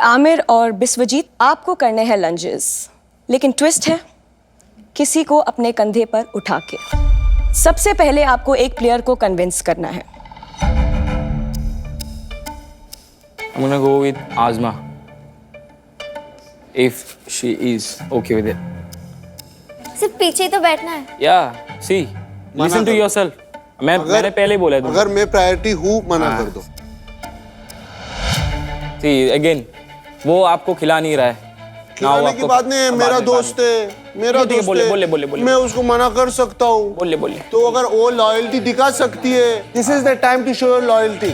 आमिर और बिस्वजीत, आपको करने हैं लंजेस, लेकिन ट्विस्ट है किसी को अपने कंधे पर उठा के। सबसे पहले आपको एक प्लेयर को कन्विंस करना है। I'm gonna go with Azma. If she is okay with it. सिर्फ पीछे ही तो बैठना है। Yeah, see, listen to yourself. मैंने पहले ही बोला है अगर मैं प्रायोरिटी हूँ मना कर दो। See, again, वो आपको खिला नहीं रहा है। खिलाने की बात नहीं है, मेरा दोस्त है, मेरा दोस्त है। बोले। मैं उसको मना कर सकता हूँ। बोले। तो अगर वो लॉयल्टी दिखा सकती है, this is the time to show your loyalty.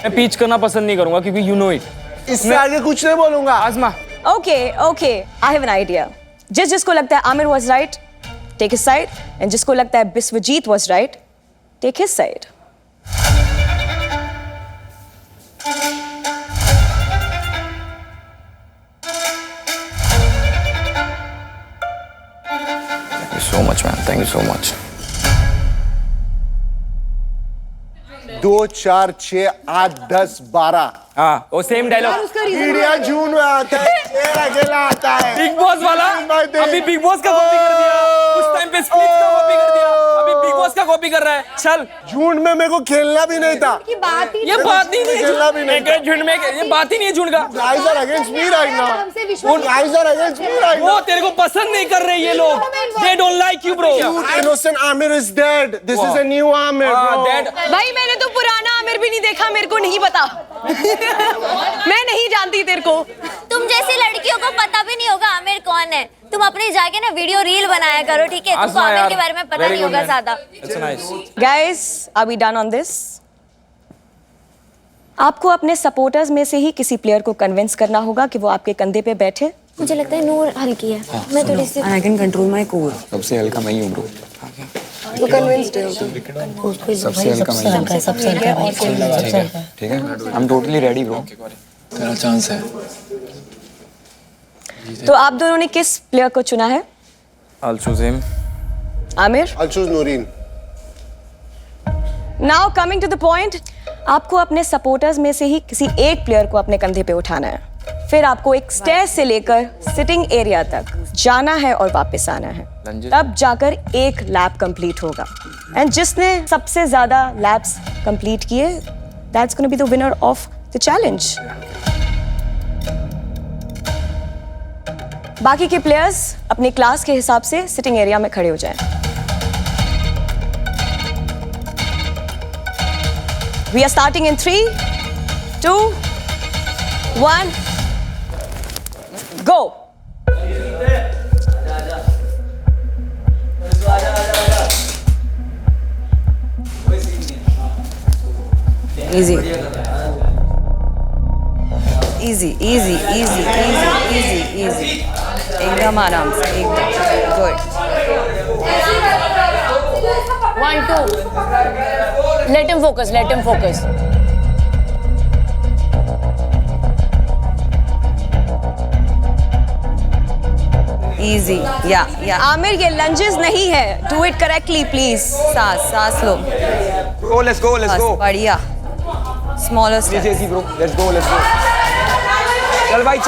मैं पीच करना पसंद नहीं करूंगा क्योंकि you know it. इससे आगे कुछ नहीं बोलूंगा। आजमा। Okay, I have an idea. जिसको लगता है Aamir was right, take his side, and जिसको लगता है Biswajit was right, take his side. Thank you so much, man. Thank you so much. 2 4 6 8 10 12 हाँ, वो सेम डायलॉग। इंडिया जून में आता है, तेरा अकेला आता है। बिग बॉस वाला अभी बिग बॉस का कॉपी कर दिया, उस टाइम पे स्प्लिट का कॉपी कर दिया, अभी बिग बॉस का कॉपी कर रहा है। चल, जून में मेरे को खेलना भी नहीं था। ये बात ही नहीं खेलना भी नहीं था। झुंड में ये बात ही नहीं है झुंड का। Guys are against me right now. Guys are against me right now. वो तेरे को पसंद नहीं कर रहे ये लोग। They don't like you, bro. Innocent Amir is dead. This is a new Amir, bro. Dead. भाई मैंने तो पुराना आमिर भी नहीं देखा, मेरे को नहीं पता। मैं नहीं जानती तेरे को। तुम जैसी लड़कियों को पता भी नहीं होगा आमिर कौन है। तुम अपनी जाके ना वीडियो रील बनाया करो, ठीक है? तुमको आमिर के बारे में पता नहीं होगा ज्यादा। That's nice. Guys, are we done on this? आपको अपने सपोर्टर्स में से ही किसी प्लेयर को कन्विंस करना होगा कि वो आपके कंधे पे बैठे। मुझे लगता है नूर हल्की है। मैं थोड़ी सी I can control my core. सबसे हल्का मैं ही हूँ, bro. तो कन्विंस्ड है सबसे हल्का मैं ही हूँ। सबसे हल्का ठीक है? I'm totally ready, bro. तेरा चांस है। तो आप दोनों ने किस प्लेयर को चुना है? I'll choose him. Aamir? I'll choose Noreen. Now coming to the point, आपको अपने सपोर्टर्स में से ही किसी एक प्लेयर को अपने कंधे पे उठाना है। फिर आपको एक स्टेयर से लेकर सिटिंग एरिया तक जाना है और वापस आना है। तब जाकर एक लैप कंप्लीट होगा, एंड जिसने सबसे ज्यादा लैप्स कंप्लीट किए, that's gonna be the winner of the challenge. बाकी के प्लेयर्स अपनी क्लास के हिसाब से सिटिंग एरिया में खड़े हो जाएं। We are starting in 3, 2, 1, go! easy. एकदम आराम से, एकदम good. 1 2 let him focus Easy. Yeah. Aamir ये लंजेस नहीं है, डू इट करेक्टली प्लीज। सांस लो। Let's go. बस बढ़िया। Smaller steps. Easy, bro. Let's go. चल भाई,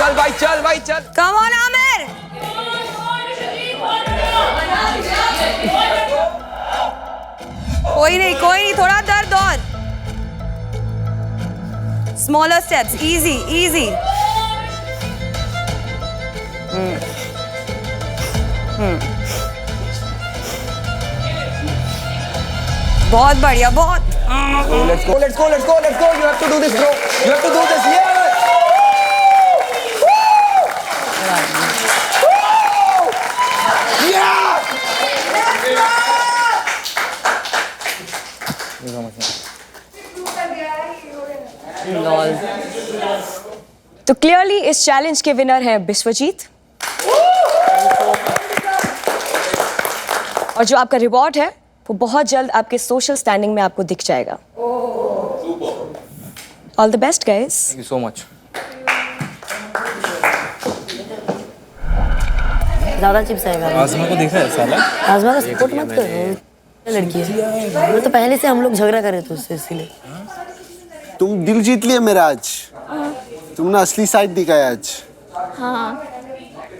चल. Come on, Aamir. कोई नहीं, थोड़ा दर्द और। Smaller steps. Easy. बहुत बढ़िया, बहुत। Let's go. You have to do this, bro. You have to do this. Yeah. तो क्लियरली इस चैलेंज के विनर हैं बिस्वजीत, और जो आपका रिवॉर्ड है वो बहुत जल्द आपके सोशल स्टैंडिंग में आपको दिख जाएगा। All the best guys. Thank you so much. ज्यादा चिप्स आएगा। आजमा को देखा है साला? आजमा का सपोर्ट मत करो, लड़की है। वो तो पहले से हम लोग झगड़ा कर रहे थे उससे, इसीलिए। तुम दिल जीत लिए मेरा आज। तुमने असली साइड दिखाया आज। हाँ,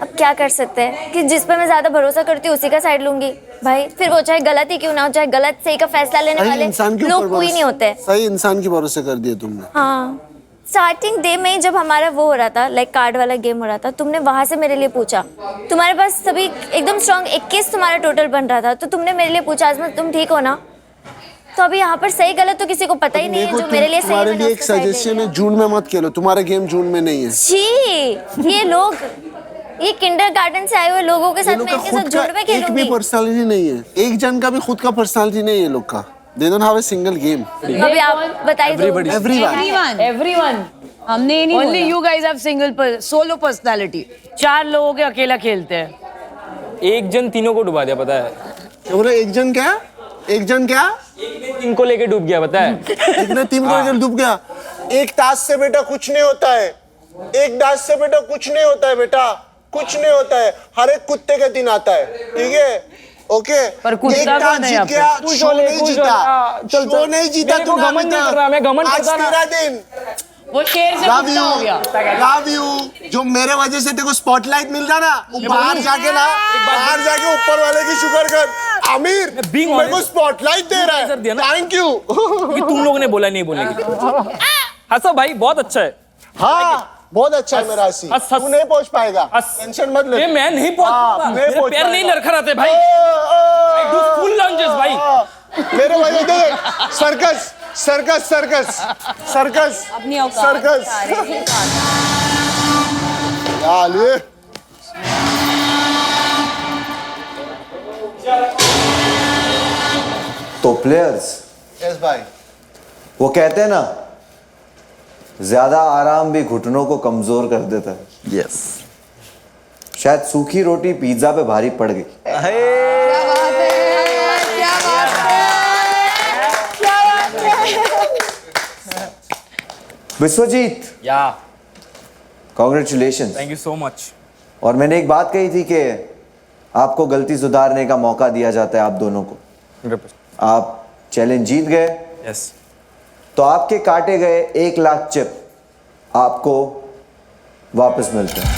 अब क्या कर सकते हैं कि जिस पे मैं ज्यादा भरोसा करती हूँ उसी का साइड लूंगी भाई। फिर वो चाहे गलत ही क्यों ना हो, चाहे गलत सही का फैसला लेने सही वाले इंसान के ऊपर लोग कोई नहीं होते। सही इंसान के भरोसे कर दिए तुमने। हाँ, स्टार्टिंग डे में ही जब हमारा वो हो रहा था, लाइक कार्ड वाला गेम हो रहा था, तुमने वहां से मेरे लिए पूछा। तुम्हारे पास सभी एकदम स्ट्रांग 21 तुम्हारा टोटल बन रहा था, तो तुमने मेरे लिए पूछा आजमा तुम ठीक हो ना। तो अभी यहाँ पर सही गलत तो किसी को पता ही नहीं है, जो मेरे लिए सही है तुम्हारे मैंने लिए एक उसका side ले सजेशन लिया। है, जून में मत खेलो, तुम्हारा गेम जून में नहीं है। छी, ये लोग, ये किंडरगार्टन से आए हुए लोगों के ये साथ लोग मैं का इनके खुद साथ का झुंड में एक भी खेलूंगी। पर्सनालिटी नहीं है, एक जन का भी खुद का पर्सनालिटी नहीं है लोग का। They don't have a single game. अभी आप बताइए दो। Everyone. Everyone. हमने ये नहीं Only बोला। you guys have single solo personality. 4 लोगों के अकेला खेलते हैं। एक जन तीनों को डुबा दिया पता है। क्या बोला? एक जन क्या? एक जन क्या? इनको लेके डूब गया पता है। एक ने टीम को लेकर डूब गया। एक ताश से बेटा कुछ नहीं होता है, एक दास से बेटा कुछ नहीं होता है बेटा, कुछ नहीं होता है। हर एक कुत्ते के दिन आता है, ठीक है? ओके, पर कुत्ता एक कौन ताश है यहाँ जीत पे? गया, खुश शो हो ले, नहीं खुश हो जीता, ले। चल, शो चल। नहीं जीता मेरे को तूने घमंड अभी नहीं तक। कर रहा, मैं घमंड आज करता ना। तेरा दिन। वो शेर से लव कुत्ता हो गया। Love you. जो मेरे वजह से तेरे को स्पॉटलाइट मिल रहा ना, वो बाहर जाके ना, बाहर जाके ऊपर वाले की शुक्र कर। आमिर being मेरे को honest, स्पॉटलाइट दे रहा सर दिया है, ना। Thank you. कि तुम लोगों ने बोला नहीं बोलने की। हंसो भाई, बहुत अच्छा है। हाँ, बहुत अच्छा है मेरा हंसी। हंस, हंस। तू नहीं पहुंच पाएगा, हंस। टेंशन मत ले। ये मैं नहीं पहुंच हाँ, पाऊंगा। नहीं मेरे पहुंच पैर नहीं पाएगा। लड़खड़ाते भाई। I do full lunges भाई। मेरे वजह से सर्कस सर्कस सर्कस सर्कस अपनी औकात सर्कस। यार ये तो प्लेयर्स, यस भाई, वो कहते हैं ना, ज्यादा आराम भी घुटनों को कमजोर कर देता है। यस। शायद सूखी रोटी पिज्जा पे भारी पड़ गई। विश्वजीत, या congratulation. Thank you so much. और मैंने एक बात कही थी कि आपको गलती सुधारने का मौका दिया जाता है आप दोनों को। आप चैलेंज जीत गए, यस। तो आपके काटे गए 1 लाख चिप आपको वापस मिलते हैं।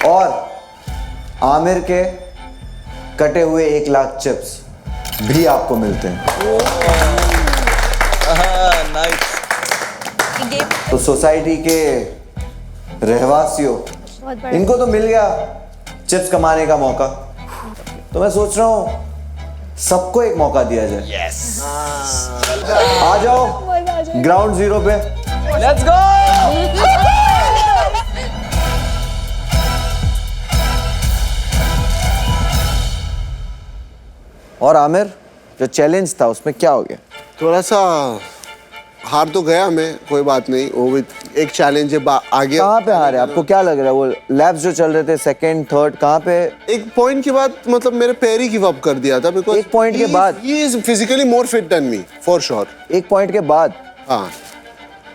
और आमिर के कटे हुए 1 लाख चिप्स भी आपको मिलते हैं। तो सोसाइटी के रहवासियों, इनको तो मिल गया चिप्स कमाने का मौका, तो मैं सोच रहा हूं सबको एक मौका दिया जाए। आ जाओ ग्राउंड जीरो पे। Let's go. और आमिर, जो चैलेंज था उसमें क्या हो गया? थोड़ा सा हार तो गया मैं, कोई बात नहीं, वो भी एक चैलेंज है, आगे। कहाँ पे हारे? आपको क्या लग रहा है? वो लैब्स जो चल रहे थे सेकंड थर्ड, कहाँ पे? एक पॉइंट के बाद मतलब मेरे पैर ही गिव अप कर दिया था, बिकॉज़ एक point के बाद? He is physically more fit than me for sure. एक पॉइंट के बाद? हाँ,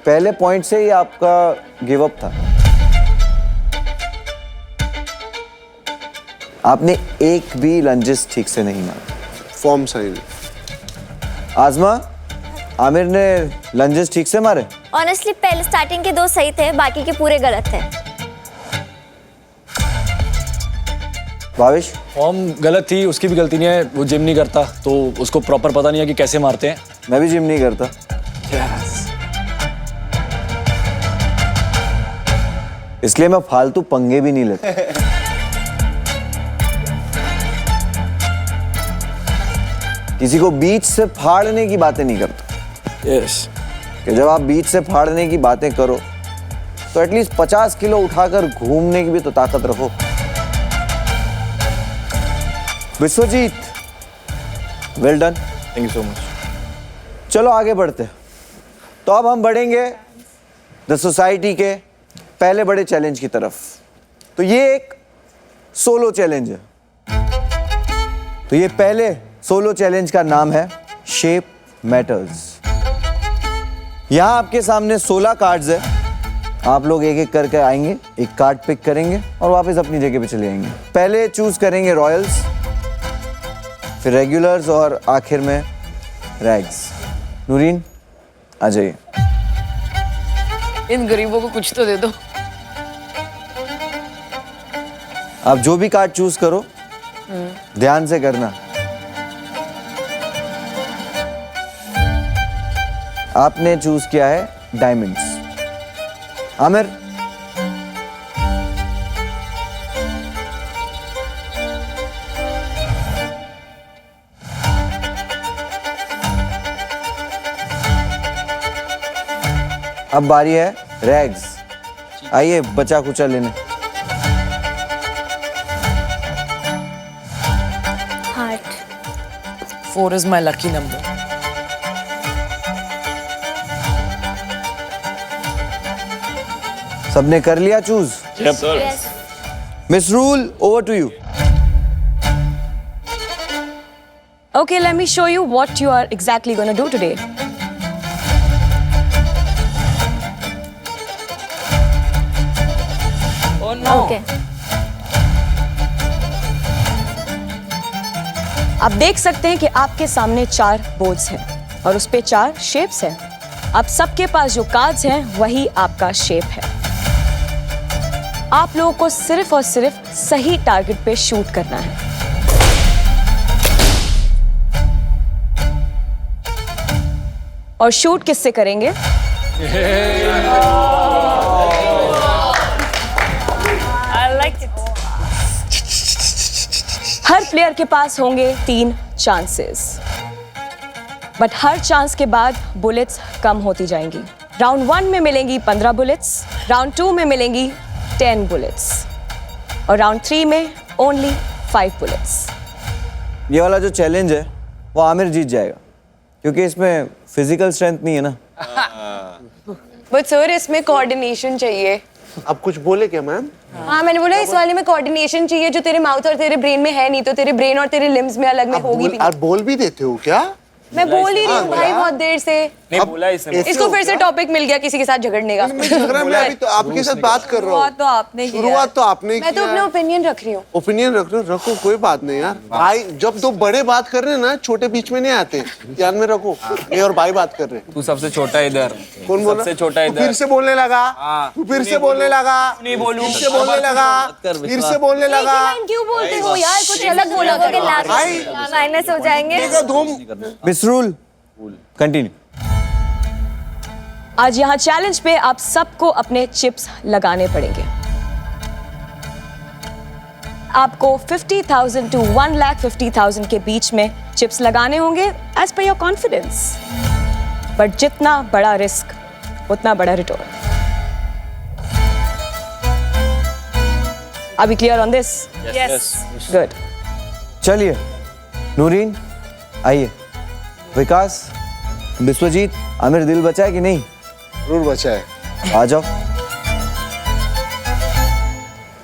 पहले पॉइंट से ही आपका गिव अप था। आपने एक भी लंजेस ठीक से नहीं मारा। फॉर्म सही नहीं। आजमा, आमिर ने लंजेस ठीक से मारे? ऑनेस्टली पहले स्टार्टिंग के 2 सही थे, बाकी के पूरे गलत थे। भाविश? फॉर्म गलत थी, उसकी भी गलती नहीं है, वो जिम नहीं करता तो उसको प्रॉपर पता नहीं है कि कैसे मारते हैं। मैं भी जिम नहीं करता। इसलिए मैं फालतू पंगे भी नहीं लेता। किसी को बीच से फाड़ने की बातें नहीं करता। यस। कि जब आप बीच से फाड़ने की बातें करो तो एटलीस्ट 50 किलो उठाकर घूमने की भी तो ताकत रखो। Vishwajit, well done. Thank you so much. चलो आगे बढ़ते हैं। तो अब हम बढ़ेंगे द सोसाइटी के पहले बड़े चैलेंज की तरफ। तो ये एक सोलो चैलेंज है। तो ये पहले सोलो चैलेंज का नाम है शेप मैटर्स। यहां आपके सामने 16 कार्ड्स है। आप लोग एक एक करके आएंगे, एक कार्ड पिक करेंगे और वापस अपनी जगह पे चले आएंगे। पहले चूज करेंगे रॉयल्स, फिर रेगुलर्स और आखिर में रैग्स। नूरीन, आ जाइए। इन गरीबों को कुछ तो दे दो। आप जो भी कार्ड चूज करो ध्यान से करना। आपने चूज किया है डायमंड्स। आमिर, अब बारी है रैग्स। आइए बचा कुचा लेने। Heart. 4 is my lucky number. सबने कर लिया चूज? Yes. मिस रूल, over to you. Okay, let me show you what you are exactly going to do today. Oh no. Okay. आप देख सकते हैं कि आपके सामने 4 बोर्ड्स हैं और उस पे 4 शेप्स हैं। अब सबके पास जो कार्ड्स हैं वही आपका शेप है। आप लोगों को सिर्फ और सिर्फ सही टारगेट पे शूट करना है। और शूट किससे करेंगे? I liked it. Her player के पास होंगे 3 चांसेस, बट हर चांस के बाद बुलेट्स कम होती जाएंगी। राउंड 1 में मिलेंगी 15 बुलेट्स, राउंड 2 में मिलेंगी 10 बुलेट्स और राउंड 3 में ओनली 5 बुलेट्स। ये वाला जो चैलेंज है वो आमिर जीत जाएगा क्योंकि इसमें फिजिकल स्ट्रेंथ नहीं है ना। बट सर इसमें कोऑर्डिनेशन चाहिए। आप कुछ बोले क्या मैम? हाँ मैंने बोला इस वाले में कोऑर्डिनेशन चाहिए जो तेरे माउथ और तेरे ब्रेन में है नहीं, तो तेरे ब्रेन और तेरे लिम्स में अलग में होगी भी। आप बोल भी देते हो क्या? मैं बोल ही रही हूँ भाई बहुत देर से। नहीं बोला इसने। ऐसे इसको हो फिर से क्या? टॉपिक मिल गया किसी के साथ झगड़ने का। मैं झगड़ा मैं अभी तो आपके साथ बात कर रहा हूँ। तो आपने किया। शुरुआत तो आपने मैं तो अपना ओपिनियन रख रही हूँ। ओपिनियन रखो कोई बात नहीं यार। भाई जब 2 बड़े बात कर रहे हैं ना, छोटे बीच में नहीं आते, ध्यान में रखो। ये और भाई बात कर रहे हैं। तू सबसे छोटा है इधर। कौन बोला? सबसे छोटा है तू इधर। फिर से बोलने लगा। हाँ। तू फिर से बोलने लगा। नहीं बोलूं। फिर से बोलने लगा। फिर से बोलने लगा। क्यों बोलते हो यार? कुछ अलग बोला करो। भाई माइनस हो जाएंगे। Miss rule continue. आज यहाँ चैलेंज पे आप सबको अपने चिप्स लगाने पड़ेंगे। आपको 50,000 to 1,50,000 के बीच में चिप्स लगाने होंगे as per your confidence. But जितना बड़ा रिस्क उतना बड़ा return. Are we clear on this? Yes. Good. चलिए नूरीन आइए। विकास, विश्वजीत, आमिर दिल बचा है कि नहीं? जरूर बचा है। आ जाओ।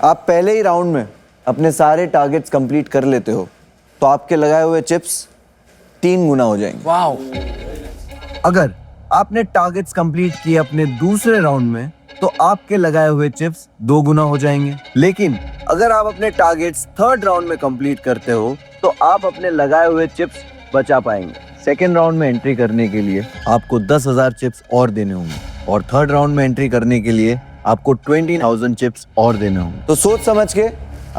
आप पहले ही राउंड में अपने सारे टारगेट्स कंप्लीट कर लेते हो तो आपके लगाए हुए चिप्स 3 गुना हो जाएंगे। वाओ। अगर आपने टारगेट्स कंप्लीट किए अपने दूसरे राउंड में तो आपके लगाए हुए चिप्स 2 गुना हो जाएंगे। लेकिन अगर आप अपने टारगेट्स 3rd राउंड में कंप्लीट करते हो तो आप अपने लगाए हुए चिप्स बचा पाएंगे। सेकेंड राउंड में एंट्री करने के लिए आपको 10,000 चिप्स और देने होंगे और 3rd राउंड में एंट्री करने के लिए आपको 20,000 चिप्स और देने होंगे। तो सोच समझ के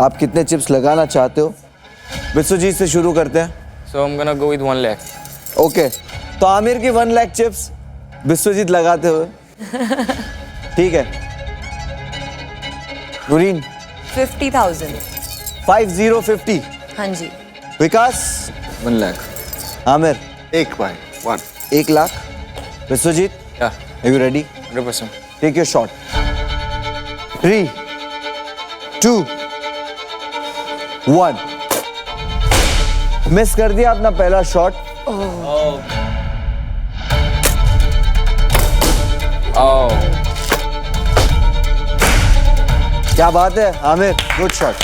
आप कितने चिप्स लगाना चाहते हो। विश्वजीत से शुरू करते हैं। So I'm gonna go with 1 lakh. Okay, तो आमिर की 1 लाख चिप्स विश्वजीत लगाते हुए ठीक है। नूरीन 50,000। 5050। हाँ जी। विकास 1 lakh. आमिर 1 भाई 1। 1 lakh. Vishwajit Yeah. are you ready? 100%. Take your shot. 3, 2, 1। Miss कर दिया अपना पहला शॉट। Oh. क्या बात है Aamir, good shot.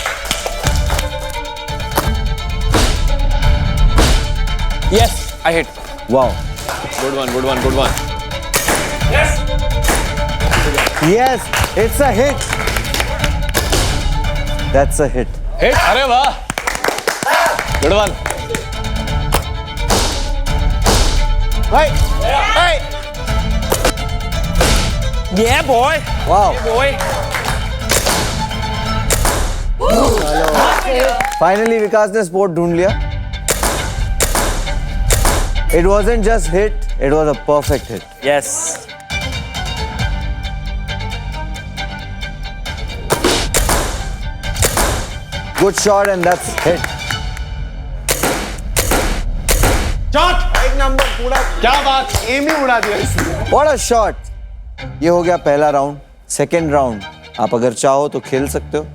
Yes, I hit. Wow, Good one, good one, good one. Yes it's a hit. That's a hit. Hit. अरे वाह. Good one. भाई Yeah, boy. Wow, Yeah, boy. Finally Vikas ने स्पोर्ट ढूंढ लिया. It wasn't just hit, it was a perfect hit. Yes. Good shot and that's hit. एक number पूरा, क्या बात, एम ही उड़ा दिया इसने. What a shot! ये हो गया पहला राउंड. सेकेंड राउंड आप अगर चाहो तो खेल सकते हो,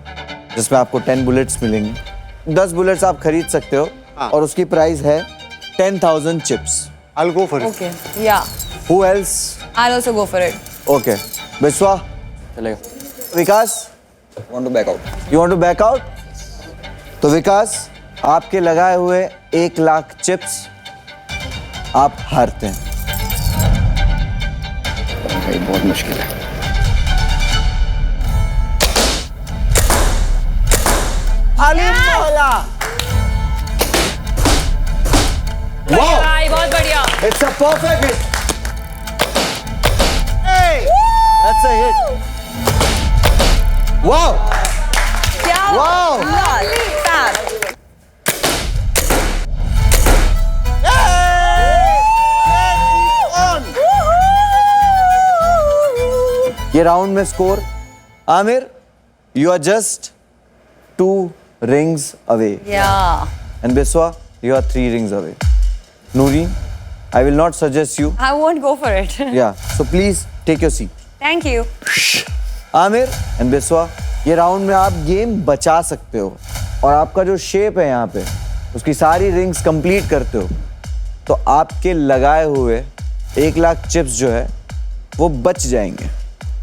जिसमें आपको 10 बुलेट्स मिलेंगे. 10 बुलेट्स आप खरीद सकते हो और उसकी प्राइस है 10,000 chips. I'll go for it. Okay. Yeah. Who else? I'll also go for it. Okay. Biswa, चलेगा. विकास, Want to back out? you want to back out? तो विकास, आपके लगाए हुए 1 लाख चिप्स आप हारते हैं. भाई बहुत मुश्किल है. Wow! भाई बहुत बढ़िया. It's a perfect hit. Hey! That's a hit. Wow! Wow! ये राउंड में score, Aamir, you are just 2 rings away. Yeah. And Biswa, you are 3 rings away. Nooreen, I will not suggest you. I won't go for it. Yeah, so please take your seat. Thank you. Aamir and Biswa, ये round में आप game बचा सकते हो और आपका जो shape है यहाँ पे उसकी सारी रिंग्स कंप्लीट करते हो तो आपके लगाए हुए 1 लाख चिप्स जो है वो बच जाएंगे.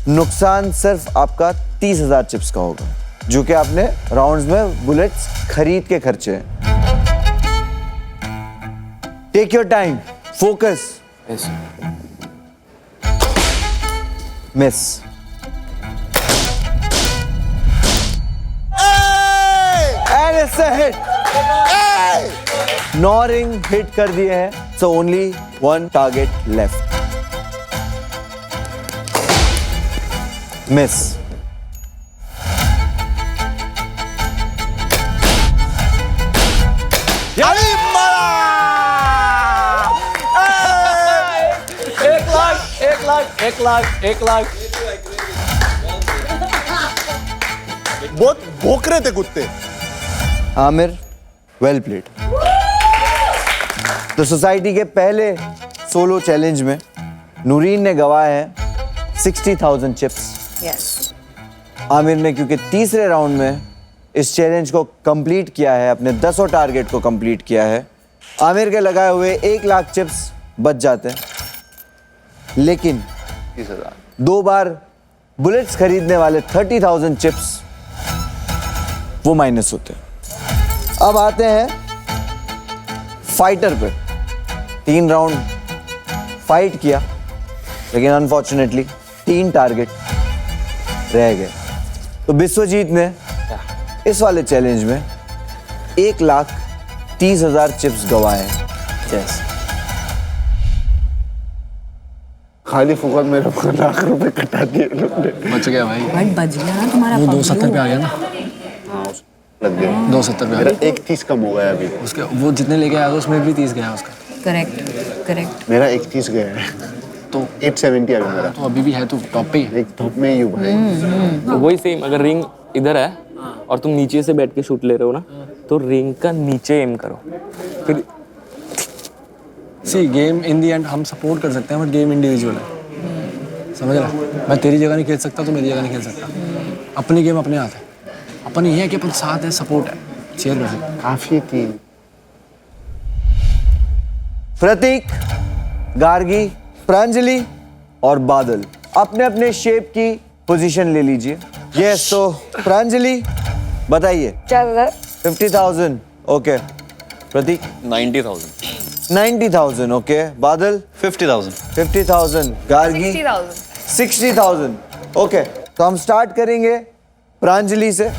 नुकसान सिर्फ आपका 30,000 चिप्स का होगा, जो कि आपने राउंड्स में बुलेट्स खरीद के खर्चे हैं. Take your time, focus. Yes. Miss. And it's a hit. 9 ring hit कर दिए हैं, so only 1 target left. Miss. एक लाख. बहुत भौंक रहे थे कुत्ते. Aamir, well played. तो सोसाइटी के पहले सोलो चैलेंज में नूरीन ने गवाए हैं 60,000 चिप्स. Yes. आमिर ने क्योंकि तीसरे राउंड में इस चैलेंज को कंप्लीट किया है, अपने 10 टारगेट को कंप्लीट किया है, आमिर के लगाए हुए 1 लाख चिप्स बच जाते हैं. लेकिन 2 बार बुलेट्स खरीदने वाले 30,000 चिप्स वो माइनस होते हैं. अब आते हैं फाइटर पे. 3 राउंड फाइट किया लेकिन अनफॉर्चुनेटली 3 टारगेट रह गए. तो बिस्वजीत ने इस वाले चैलेंज में 1,30,000 चिप्स गवाए. Yes. खाली फुकट मेरे 1 लाख रुपए कटा दिए लोग ने. बच गया भाई. भाई बच गया ना तुम्हारा. वो 270 पे आ गया ना. लग गए. 270 पे आ मेरा गया. 31 कम हो गया अभी. उसके वो जितने लेके आया था उसमें भी 30 गया उसका. करेक्ट. मेरा 31 गया है. तो 870 अभी मेरा. तो अभी भी है, तू टॉप पे ही है. एक धूप में ही हूँ भाई. तो वही सेम, अगर रिंग इधर है और तुम नीचे से बैठ के शूट ले रहे हो ना, तो रिंग का नीचे एम करो. फिर सी गेम इन दी एंड हम सपोर्ट कर सकते हैं, बट गेम इंडिविजुअल है. समझ रहा? मैं तेरी जगह नहीं खेल सकता, तो मेरी जगह नहीं खेल सकता. अपनी गेम अपने हाथ है. अपन ये है कि अपन साथ है, सपोर्ट है, शेयर कर सकते हैं. काफी थी. प्रतीक, गार्गी, प्रांजलि और बादल अपने अपने शेप की पोजीशन ले लीजिए. यस, तो प्रांजलि बताइए. 50,000. ओके. प्रतीक 90,000. ओके. बादल 50,000. गार्गी 60,000. ओके. तो हम स्टार्ट करेंगे प्रांजलि से.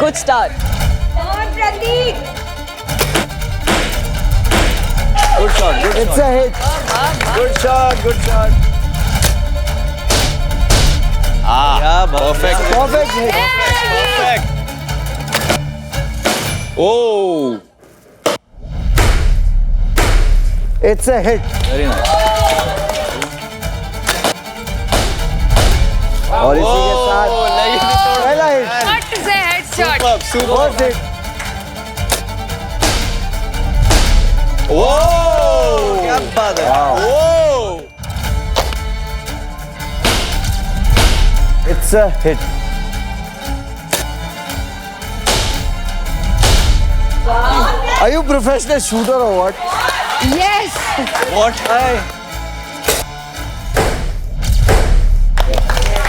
Good start. Good shot. It's a hit. Good shot. Perfect. Perfect hit. Oh. It's a hit. Very nice. और इसी के साथ पहला hit. Super. First hit. Whoa. क्या बात है? Whoa. It's a hit. Are you professional shooter or what? Yes. What?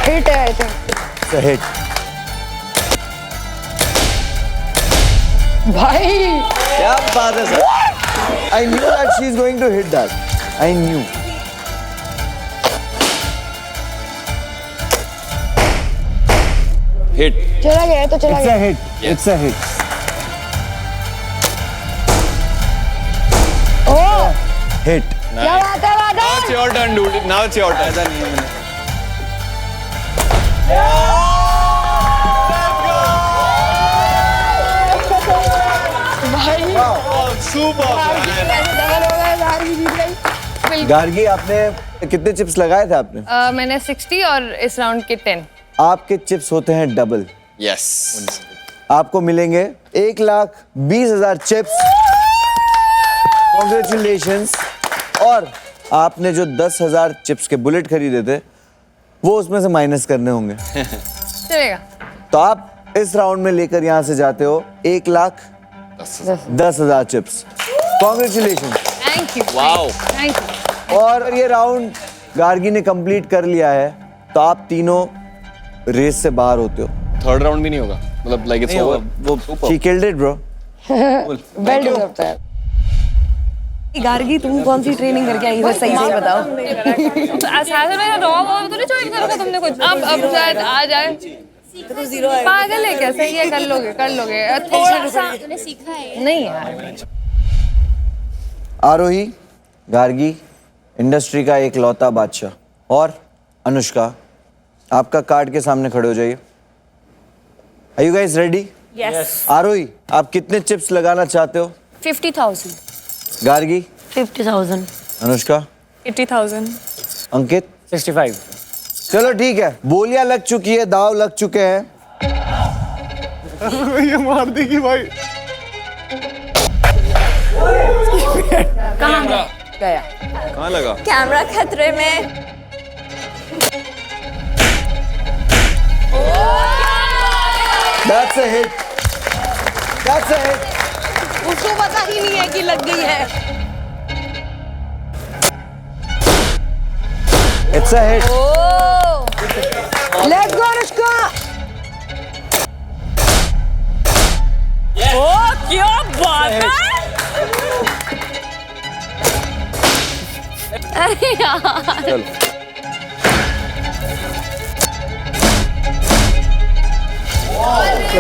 Hit है I think. It's a hit. भाई क्या बात है sir? I knew that she's going to hit that. I knew. Hit. चला गया तो चला It's गया। a hit. It's a hit. Hit. क्या बात है Now it's your turn, dude. Now it's your turn. Super. Gargi आपने कितने चिप्स लगाए थे आपने? मैंने 60 और इस राउंड के 10। आपके चिप्स होते हैं डबल। Yes. आपको मिलेंगे 1,20,000 चिप्स। कॉन्ग्रेचुलेशंस। और आपने जो 10,000 चिप्स के बुलेट खरीदे थे वो उसमें से माइनस करने होंगे। चलेगा। तो आप इस राउंड में लेकर यहाँ से जाते हो 1,10,000 chips. Congratulation. Thank you. Wow. Thank you. और ये राउंड गार्गी ने कंप्लीट कर लिया है तो आप तीनों रेस से बाहर होते हो। Third round भी नहीं होगा. मतलब like it's over. She killed it, bro. Well deserved है। गार्गी तुम कौन सी ट्रेनिंग करके आई हो सही से बताओ। अब शायद आ जाए। पागल है क्या? सही है, कर लोगे थोड़ा सा नहीं यार। आरोही, गार्गी, इंडस्ट्री का एक लौता बादशाह और अनुष्का, आपका कार्ड के सामने खड़े हो जाइए। Are you guys ready? Yes. आरोही, आप कितने चिप्स लगाना चाहते हो? 50,000. गार्गी, 50,000. अनुष्का, 80,000। अंकित, 65. चलो ठीक है, बोलियां लग चुकी है, दाव लग चुके हैं। ये मार देगी भाई। गया। कहाँ लगा? कैमरा खतरे में। That's a hit. That's a hit. उसको पता ही नहीं है कि लग गई है। It's a hit. Let's go Anushka. ओ क्या बात है। अरे यार।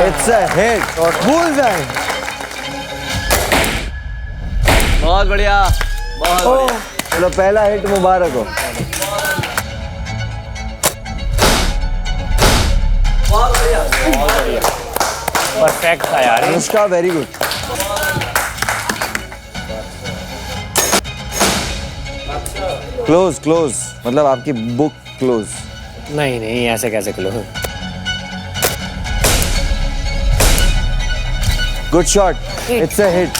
It's a hit. Bullseye. बहुत बढ़िया. बहुत बढ़िया. चलो पहला हिट मुबारक हो। परफेक्ट था यार. Anushka very good. Close close मतलब आपकी बुक क्लोज। नहीं नहीं ऐसे कैसे close. Good shot. It's a hit.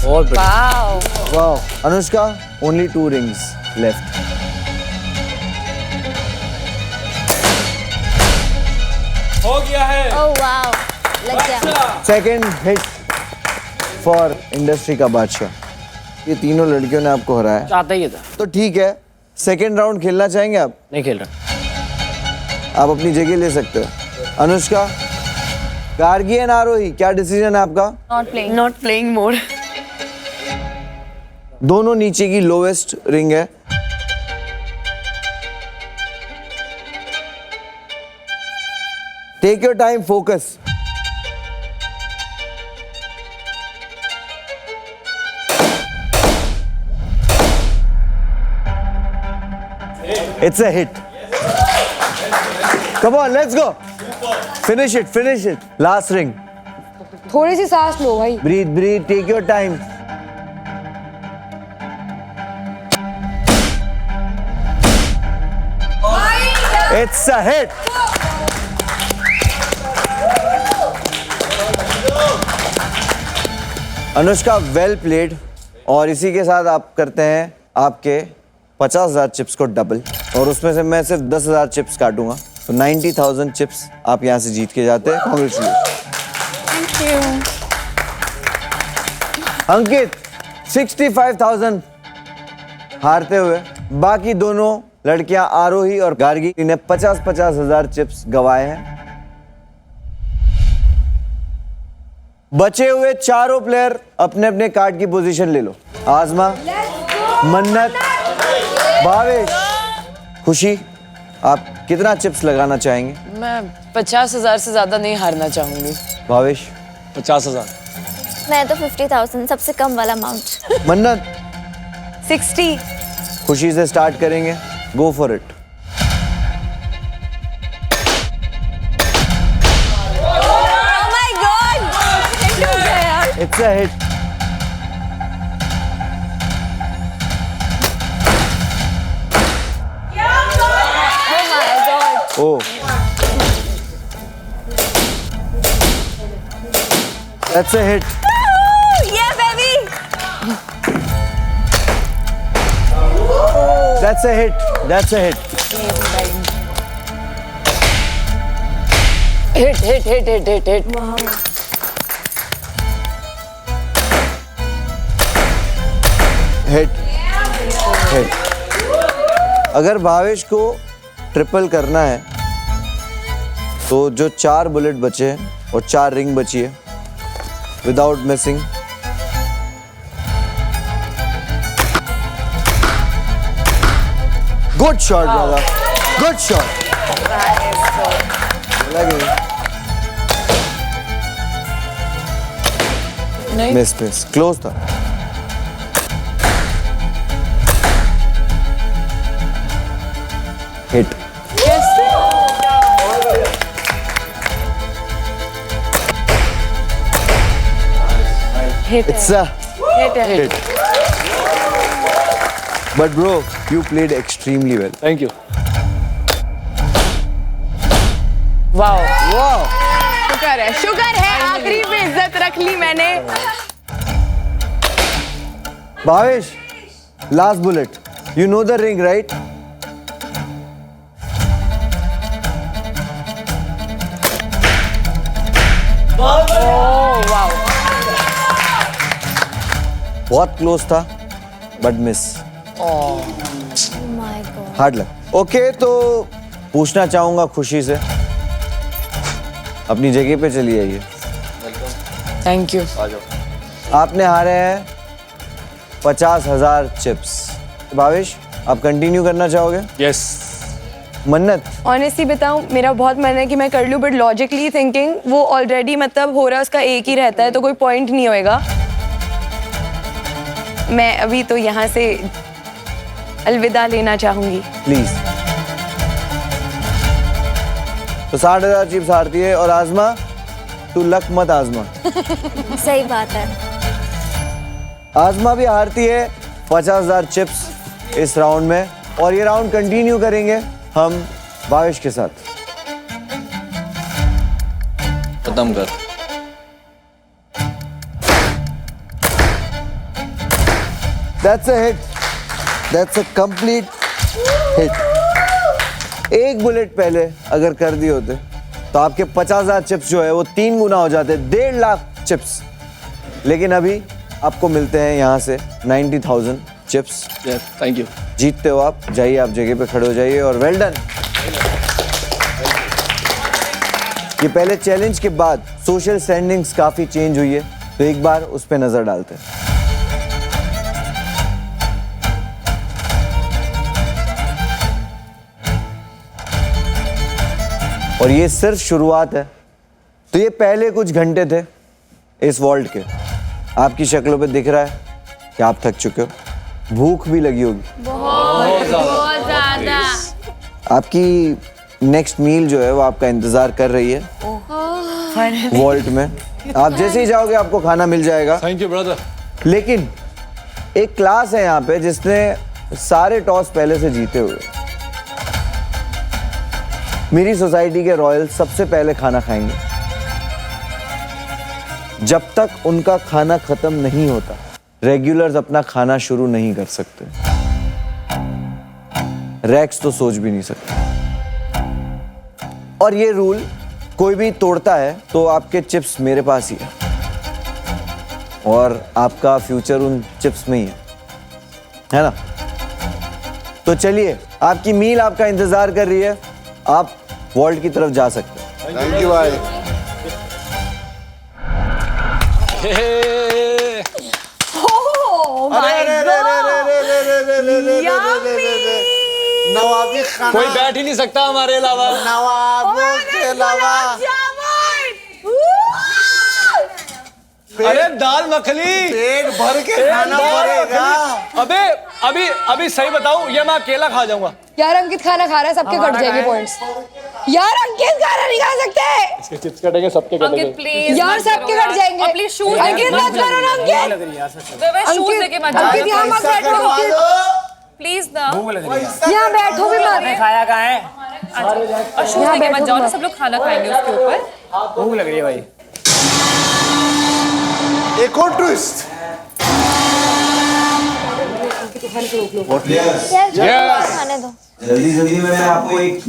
बहुत बढ़िया. Wow. Anushka only 2 rings left. हो गया है. ओह वाओ, लग गया. सेकेंड हिट फॉर इंडस्ट्री का बादशाह. ये तीनों लड़कियों ने आपको हराया. चाहता ही था. तो ठीक है, सेकेंड राउंड खेलना चाहेंगे आप? नहीं खेल रहा. आप अपनी जगह ले सकते हो. अनुष्का, गार्गी एंड आरोही, क्या डिसीजन है आपका? Not playing more. दोनों नीचे की लोवेस्ट रिंग है. Take your time, focus. It's a hit. Come on, let's go. Finish it, finish it. Last ring. थोड़ी सी सांस लो भाई. Breathe, breathe, take your time. It's a hit. Anushka, well played. और इसी के साथ आप करते हैं आपके 50,000 चिप्स को डबल, और उसमें से मैं सिर्फ 10,000 चिप्स काटूंगा, तो 90,000 चिप्स आप यहां से जीत के जाते हैं। कांग्रेचुलेशन। अंकित 65,000 हारते हुए बाकी दोनों लड़कियां आरोही और गार्गी ने 50,000 चिप्स गवाए हैं। बचे हुए चारों प्लेयर अपने अपने कार्ड की पोजीशन ले लो। आज़मा, मन्नत, भावेश, खुशी, आप कितना चिप्स लगाना चाहेंगे? मैं 50,000 से ज्यादा नहीं हारना चाहूंगी। भावेश 50,000। मैं तो 50,000, सबसे कम वाला अमाउंट। मन्नत 60। खुशी से स्टार्ट करेंगे, go for it. Oh my God! It's a hit. Oh. That's a hit. Yeah, baby! That's a hit. That's a hit. Hit. Hit. Hit. अगर भावेश को ट्रिपल करना है तो जो 4 बुलेट बचे हैं और 4 रिंग बची है, without missing, good shot brother, good shot. Miss close था। Hit. It's a hit. But bro, you played extremely well. Thank you. Wow Wow. शुक्र है आखिरी में इज्जत रख ली मैंने. Bhavesh, last bullet. You know the ring, right? बहुत क्लोज था but miss. Hard luck. Okay, तो पूछना चाहूंगा खुशी से, अपनी जगह पे चली आइए। Thank you. आपने हारे हैं 50,000 चिप्स। भावेश, आप कंटिन्यू करना चाहोगे? Yes. मन्नत, ऑनेस्टली बताऊं, मेरा बहुत मन है कि मैं कर लूं, बट लॉजिकली थिंकिंग वो ऑलरेडी मतलब हो रहा है, उसका एक ही रहता है, तो कोई पॉइंट नहीं होएगा। मैं अभी तो यहाँ से अलविदा लेना चाहूंगी। प्लीज। तो 60,000 चिप्स हारती है। और आज़मा, तू लक मत आज़मा। सही बात है। आज़मा भी हारती है 50,000 चिप्स इस राउंड में, और ये राउंड कंटिन्यू करेंगे हम भावेश के साथ। खत्म कर। That's a hit. That's a complete hit. एक बुलेट पहले अगर कर दिए होते तो आपके 50,000 चिप्स जो है वो 3 गुना हो जाते, 1.5 लाख चिप्स। लेकिन अभी आपको मिलते हैं यहाँ से 90,000 चिप्स। Thank you. जीतते हो आप, जाइए आप जगह पे खड़े हो जाइए, और वेल डन। ये पहले चैलेंज के बाद सोशल स्टैंडिंग्स काफी चेंज हुई है, तो एक बार उस पर नजर डालते हैं। और ये सिर्फ शुरुआत है। तो ये पहले कुछ घंटे थे इस वॉल्ट के। आपकी शक्लों पे दिख रहा है कि आप थक चुके हो, भूख भी लगी होगी। बहुत ज्यादा। आपकी नेक्स्ट मील जो है वो आपका इंतजार कर रही है वॉल्ट में। आप जैसे ही जाओगे आपको खाना मिल जाएगा। Thank you brother. लेकिन एक क्लास है यहाँ पे जिसने सारे टॉस पहले से जीते हुए। मेरी सोसाइटी के रॉयल सबसे पहले खाना खाएंगे। जब तक उनका खाना खत्म नहीं होता रेगुलर्स अपना खाना शुरू नहीं कर सकते। रैक्स तो सोच भी नहीं सकते। और ये रूल कोई भी तोड़ता है तो आपके चिप्स मेरे पास ही है और आपका फ्यूचर उन चिप्स में ही है ना। तो चलिए, आपकी मील आपका इंतजार कर रही है। आप वॉल्ट की तरफ जा सकते हैं। थैंक यू भाई। नवाबी खाना कोई बैठ ही नहीं सकता हमारे अलावा। नवाबों के अलावा। अरे दाल मखनी पेट भर के खाना पड़ेगा। अबे अभी सही बताऊं, ये मैं अकेला खा जाऊंगा। यार अंकित खाना खा रहा है, सबके कट जाएंगे पॉइंट्स। यार अंकित खाना नहीं खा सकते। इसके चिप्स कटेंगे, सबके कटेंगे। प्लीज यार, सबके कट जाएंगे। प्लीज शूज अंकित मत करो ना। अंकित शूज लेके मत जाओ। अंकित यहाँ मत बैठो प्लीज ना। यहाँ बैठो भी मत। खाया कहाँ है? और शूज लेके मत जाओ ना, सब लोग खाना खाएंगे उसके ऊपर। भूख लग रही है भाई। एक और ट्विस्ट। यार खाने दो। जल्दी में मैं आपको एक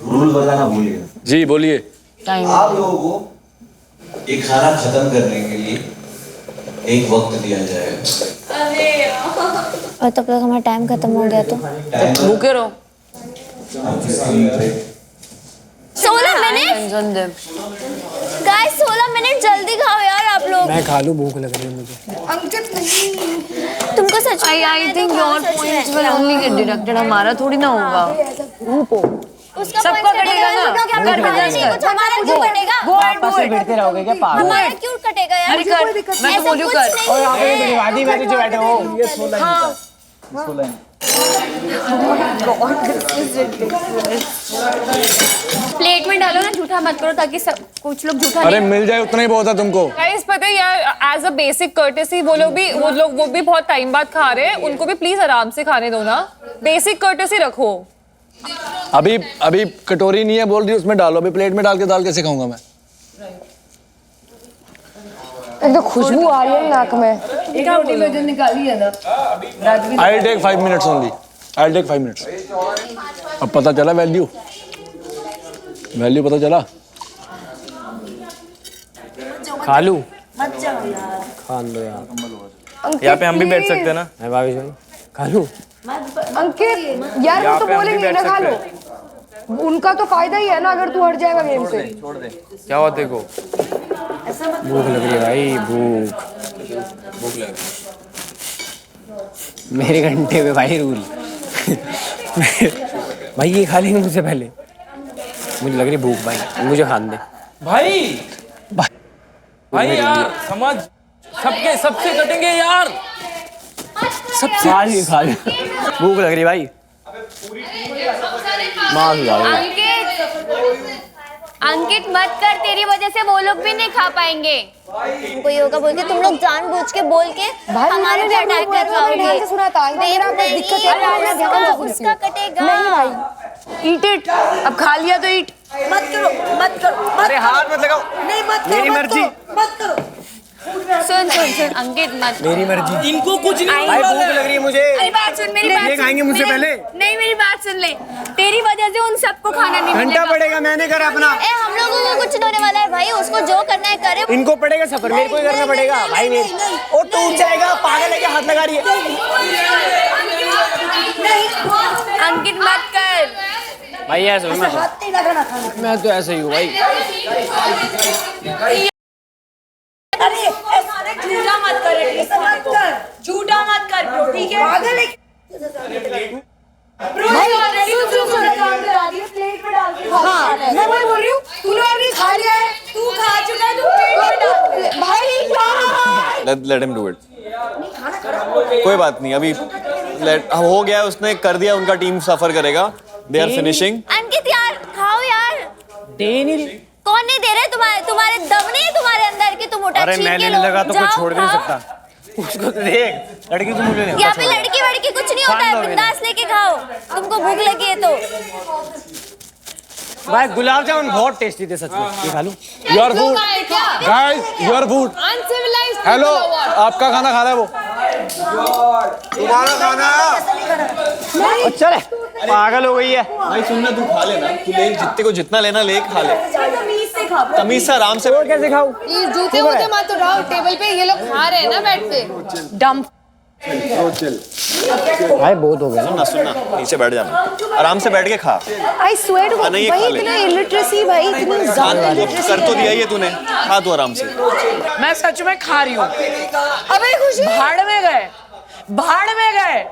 रूल बताना भूल गया। जी बोलिए। आप लोगों को एक खाना खत्म करने के लिए एक वक्त दिया जाएगा। और तब तक हमारा टाइम खत्म हो गया तो भूखे रहो। 16 मिनट गाइस, 16 मिनट जल्दी खाओ यार आप लोग। मैं खा लूं, भूख लग रही है मुझे। अंकित नहीं, तुमको सच I think your points will only get deducted. हमारा थोड़ी ना होगा। सबका कटेगा ना। हमारा क्यों कटेगा? आपस में भिड़ते रहोगे क्या पागल? हमारा क्यों कटेगा यार? अरे कर, मैं तो बोलियो कर। और यहाँ पे बड़ीवादी में जो बैठे हो ये 16 प्लेट में डालो ना, झूठा मत करो ताकि कुछ लोग झूठा अरे मिल जाए उतना ही बहुत है तुमको। गाइस पता है यार, एज अ बेसिक कर्टेसी वो लोग भी बहुत टाइम बाद खा रहे हैं, उनको भी प्लीज आराम से खाने दो ना। बेसिक कर्टेसी रखो। अभी कटोरी नहीं है बोल रही, उसमें डालो। अभी प्लेट में डाल के दाल कैसे खाऊंगा मैं? एक तो खुशबू आ रही है नाक में। एक रोटी में जो निकाली है ना। I'll take 5 minutes only. I'll take 5 minutes. अब पता चला वैल्यू पता चला। खा लूं? खान दो यार। यहाँ पे हम भी बैठ सकते हैं ना? है भाभी भाई, खा लूं? अंकित यार वो तो बोलेंगे ना खा लो। उनका तो फायदा ही है ना अगर तू हट जाएगा गेम से। छोड़ दे। क्या हुआ देखो? भूख लग रही है भाई, भूख लग रही है। मेरे घंटे पे भाई रूल। भाई ये खा लेंगे मुझसे पहले। मुझे लग रही भूख भाई, मुझे खान दे भाई। भाई यार समझ, सबसे कटेंगे यार। सबसे खा ली भूख लग रही भाई। अंकित मत कर, तेरी वजह से वो लोग भी नहीं खा पाएंगे। कोई होगा बोल के तुम लोग जानबूझ के बोल के हमारे पे अटैक कर पाओगे। सुना था मेरा दिक्कत है, उसका कटेगा। नहीं भाई, Eat it. अब खा लिया तो eat. मत करो। अरे हाथ मत लगाओ। नहीं मत करो, मेरी मर्जी। मत करो। सुन अंकित मत। मेरी मर्जी। इनको कुछ नहीं भाई भूख लग रही है मुझे। अरे बात सुन, मेरी बात ये खाएंगे मुझसे पहले। नहीं मेरी बात सुन ले, तेरी वजह से उन सबको खाना नहीं घंटा मिलेगा। पड़ेगा, मैंने करा अपना। हम लोगों को कुछ नहीं होने वाला है भाई, उसको जो करना है करे। इनको पड़ेगा सफर, मेरे को ही करना पड़ेगा भाई। मेरे ओ टूट जाएगा, पागल है क्या? हाथ लगा रही है। अंकित मत कर। भाई ऐसे मैं तो ऐसे ही हूँ भाई। झूठा मत कर, झूठा मत कर ब्रो, ठीक है? हाँ मैं वही बोल रही हूँ तूने अभी खा लिया है तू खा चुका है तू पेट में भाई let him do it. कोई बात नहीं, अभी हो गया, उसने कर दिया, उनका टीम सफर करेगा. They are finishing. अंकित यार खाओ यार. दे नहीं रही. कौन नहीं दे रहे? तुम्हारे दम नहीं है तुम्हारे अंदर कि तुम उठा अरे छीन मैं के लेने लो. लगा तो कोई जाओ, छोड़ भी नहीं खाओ. सकता. उसको तो देख, लड़की तो मुझे नहीं. यहाँ पे लड़की वड़की कुछ नहीं होता है. बिंदास लेके खाओ. तुमको भूख लगी है तो. भाई गुलाब जामुन बहुत टेस्टी थे सच में. ये खा लूं? Your food guys, your food. Uncivilised. Hello, आपका खाना खा रहा है वो. तुम्हारा खाना है. चले, पागल हो गई है. भाई सुनना, तू खा लेना, तू ले, जितने को जितना लेना ले, खा ले. तमीज से आराम से. और कैसे खाऊं? ये जूते वूते मत उठाओ टेबल पे. ये लोग खा रहे हैं ना बैठ के. डंप. भाई बहुत हो गया ना. सुनना, नीचे बैठ जाना, आराम से बैठ के खा. आई स्वेयर टू नहीं, भाई खा ले. इतना इलिटरेसी भाई इतनी ज्यादा illiteracy कर तो दिया ही है तूने, खा तू आराम से. मैं सच में खा रही हूँ. अबे खुशी भाड़ में गए, भाड़ में गए.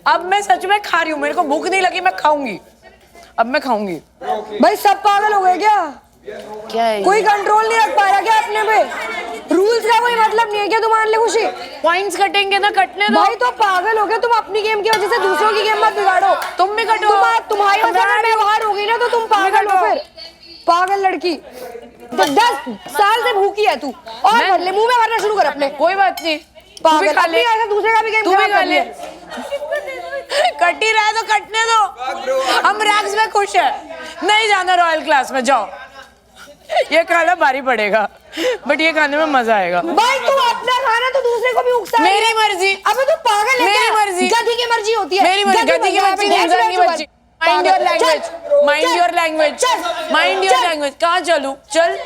अब मैं सच में खा रही हूँ. मेरे को भूख नहीं लगी, मैं खाऊंगी. अब मैं खाऊंगी. भाई सब पागल हो गए क्या? क्या है? कोई कंट्रोल नहीं रख पा रहा क्या अपने पे? रूल्स का कोई मतलब नहीं है क्या तुम्हारे लिए खुशी? पॉइंट्स कटेंगे ना, कटने दो. भाई तो पागल हो गया तुम. अपनी गेम की वजह से दूसरों की गेम मत बिगाड़ो. तुम भी कटो. तुम्हारी वजह से मैं बाहर हो गई ना तो तुम पागल हो. फिर पागल लड़की. 10 साल से भूखी है तू. और भर ले, मुंह में भरना शुरू कर अपने. कोई बात नहीं. पागल खा ले. ऐसा दूसरे का भी गेम तू भी खराब खा कर ले. लिया. कट ही रहा है तो कटने दो. हम रैक्स में खुश है. नहीं जाना रॉयल क्लास में, जाओ. ये खाना भारी पड़ेगा बट ये खाने में मजा आएगा. भाई तू अपना खाना तो दूसरे को भी उकसा. मेरी मर्जी. अबे तू पागल है मेरी क्या? मर्जी. गधी की मर्जी होती है. मेरी मर्जी. गधी की मर्जी, इंसान की मर्जी. Mind your language. Mind your language. Mind your language. कहाँ चलूं? चल.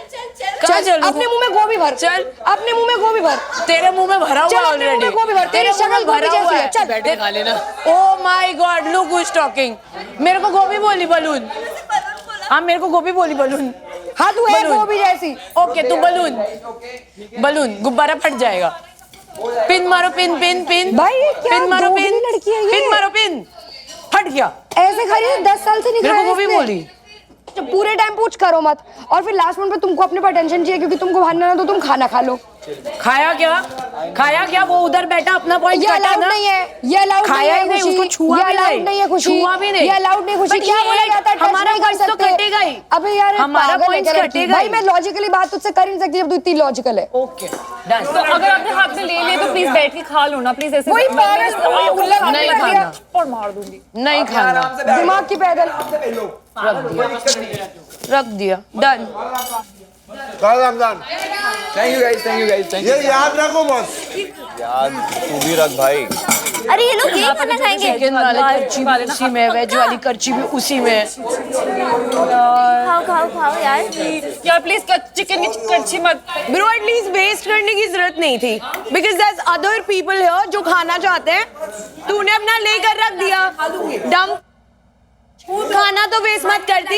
कहाँ चलूं? अपने मुंह में गोभी भर. चल. अपने मुंह में गोभी भर. तेरे मुंह में भरा हुआ चल, अपने मुंह ऑलरेडी. में गोभी भर. तेरी शक्ल गोभी जैसी है. चल. बैठ के खा लेना. Oh my God, look who is talking. मेरे को गोभी बोली बलून. हाँ मेरे को गोभी बोली बलून. हाँ तू है बलून. गोभी जैसी. ओके तू बलून. बलून गुब्बारा फट जाएगा. पिन मारो, पिन पिन पिन. भाई ये क्या पिन मारो, दोगली पिन. लड़की है ये? पिन मारो, पिन. फट गया. ऐसे खड़ी है 10 साल से नहीं मेरे खाया को गोभी इसने. बोली. तो पूरे टाइम पूछ करो मत. और फिर लास्ट मोमेंट पे तुमको अपने पर टेंशन चाहिए क्योंकि तुमको भागना ना तो तुम खाना खा लो. खाया क्या? खाया क्या? वो उधर बैठा अपना पॉइंट ये काटा अलाउड ना. नहीं है. ये अलाउड नहीं खाया है ही नहीं, खुशी. उसको छुआ ये भी अलाउड नहीं. नहीं है खुशी. छुआ भी नहीं. ये अलाउड नहीं खुशी. But क्या ये बोला जाता है? touch हमारा नहीं कर points तो सकते. कटेगा ही. अबे यार हमारा पागल है points क्या लड़की? कटेगा भाई ही. मैं लॉजिकली बात तुझसे कर ही नहीं सकती जब तू इतनी लॉजिकल है. Okay done. तो अगर आपने हाथ में ले लिए तो प्लीज बैठ के खा लो ना प्लीज. ऐसे वही पागल वही उल्लू आदमी नहीं बैठ गया. खाना. और मार दूंगी. नहीं खाना. दिमाग की पैदल. रख दिया. डन. रमजान ये याद रखो बस. यार तू भी रख भाई. अरे ये लोग ये खाना खाएंगे. चिकन वाली करची भी उसी में, वेज वाली करची भी उसी में. खाओ खाओ खाओ यार. यार प्लीज चिकन की करछी मत. ब्रो एटलीस्ट वेस्ट करने की जरूरत नहीं थी because there other people here जो खाना चाहते हैं. तूने अपना लेकर रख दिया. डम. खाना तो वेस्ट मत करती.